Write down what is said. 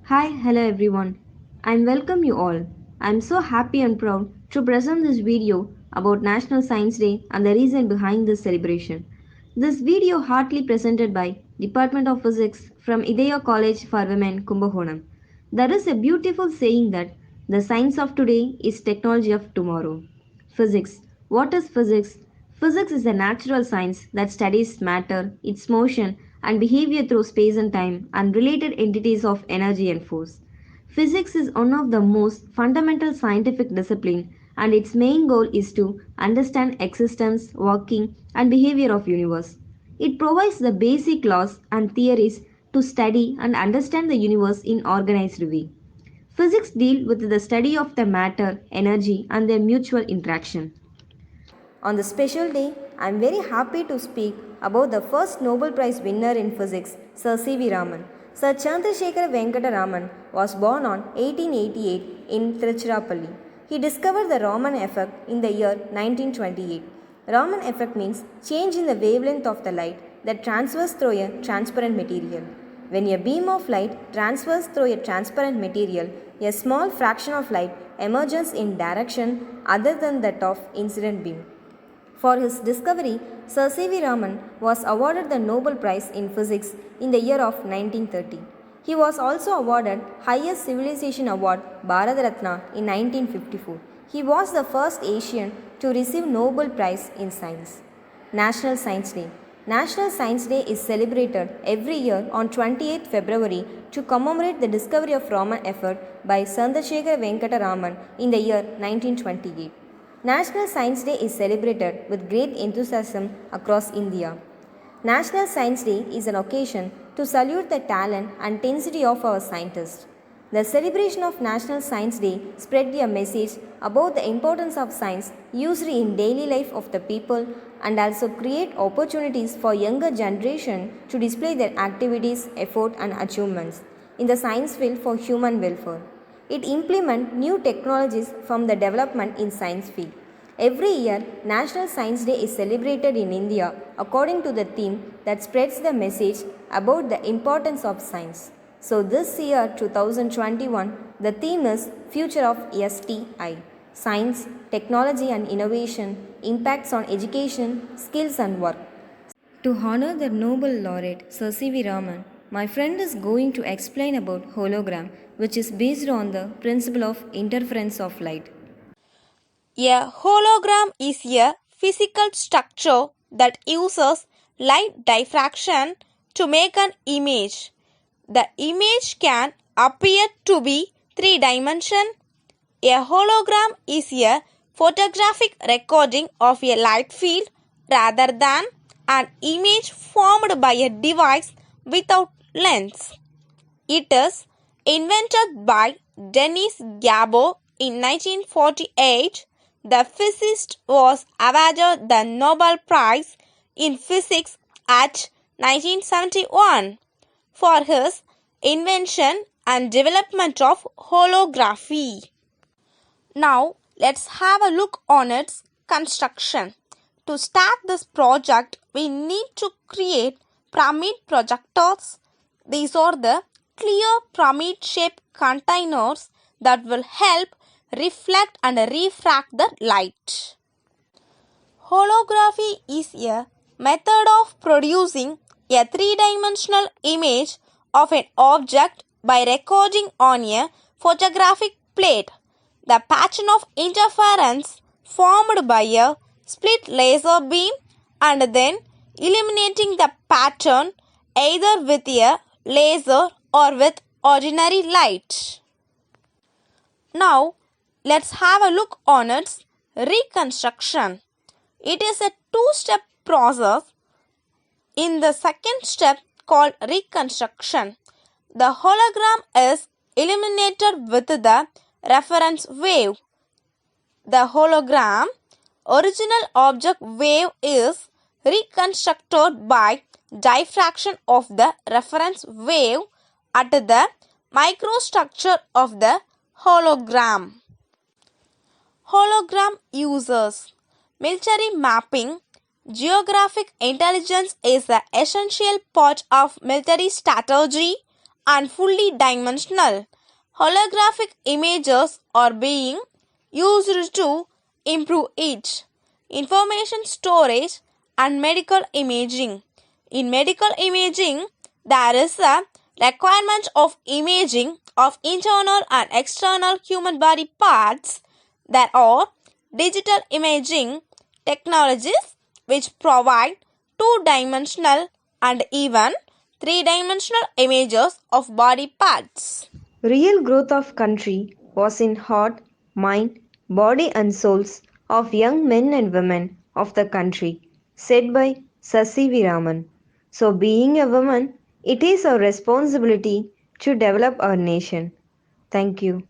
Hi, hello everyone. I welcome you all. I am so happy and proud to present this video about National Science Day and the reason behind this celebration. This video heartily presented by Department of Physics from Idaya College for Women, Kumbakonam. There is a beautiful saying that the science of today is technology of tomorrow. Physics. What is physics? Physics is a natural science that studies matter, its motion, and behavior through space and time and related entities of energy and force. Physics is one of the most fundamental scientific discipline and its main goal is to understand existence, working and behavior of universe. It provides the basic laws and theories to study and understand the universe in organized way. Physics deal with the study of the matter, energy and their mutual interaction. On this special day, I am very happy to speak about the first Nobel Prize winner in physics, Sir C.V. Raman. Sir Chandrasekhar Venkata Raman was born on 1888 in Tiruchirappalli. He discovered the Raman effect in the year 1928. Raman effect means change in the wavelength of the light that transfers through a transparent material. When a beam of light transfers through a transparent material, a small fraction of light emerges in direction other than that of incident beam. For his discovery, Sir C.V. Raman was awarded the Nobel Prize in Physics in the year of 1930. He was also awarded highest civilization award Bharat Ratna in 1954. He was the first Asian to receive Nobel Prize in Science. National Science Day. National Science Day is celebrated every year on 28th February to commemorate the discovery of Raman effort by Chandrasekhar Venkata Raman in the year 1928. National Science Day is celebrated with great enthusiasm across India. National Science Day is an occasion to salute the talent and tenacity of our scientists. The celebration of National Science Day spread a message about the importance of science used in daily life of the people and also create opportunities for younger generation to display their activities, effort and achievements in the science field for human welfare. It implements new technologies from the development in science field. Every year, National Science Day is celebrated in India according to the theme that spreads the message about the importance of science. So this year 2021, the theme is Future of STI. Science, Technology and Innovation, Impacts on Education, Skills and Work. To honor the Nobel laureate Sir C.V. Raman, my friend is going to explain about hologram, which is based on the principle of interference of light. A hologram is a physical structure that uses light diffraction to make an image. The image can appear to be three-dimensional. A hologram is a photographic recording of a light field rather than an image formed by a device without lens. It is invented by Denis Gabor in 1948. The physicist was awarded the Nobel Prize in Physics at 1971 for his invention and development of holography. Now let's have a look on its construction. To start this project, we need to create pyramid projectors. These are the clear pyramid-shaped containers that will help reflect and refract the light. Holography is a method of producing a three-dimensional image of an object by recording on a photographic plate the pattern of interference formed by a split laser beam and then illuminating the pattern either with a laser or with ordinary light. Now let's have a look on its reconstruction. It is a two-step process. In the second step called reconstruction, the hologram is illuminated with the reference wave. The hologram original object wave is reconstructed by diffraction of the reference wave at the microstructure of the hologram. Hologram uses military mapping. Geographic intelligence is the essential part of military strategy and fully dimensional. Holographic images are being used to improve it. Information storage and medical imaging. In medical imaging, there is a requirement of imaging of internal and external human body parts. There are digital imaging technologies which provide two-dimensional and even three-dimensional images of body parts. Real growth of country was in heart, mind, body and souls of young men and women of the country, said by Sasi Viraman. So being a woman, it is our responsibility to develop our nation. Thank you.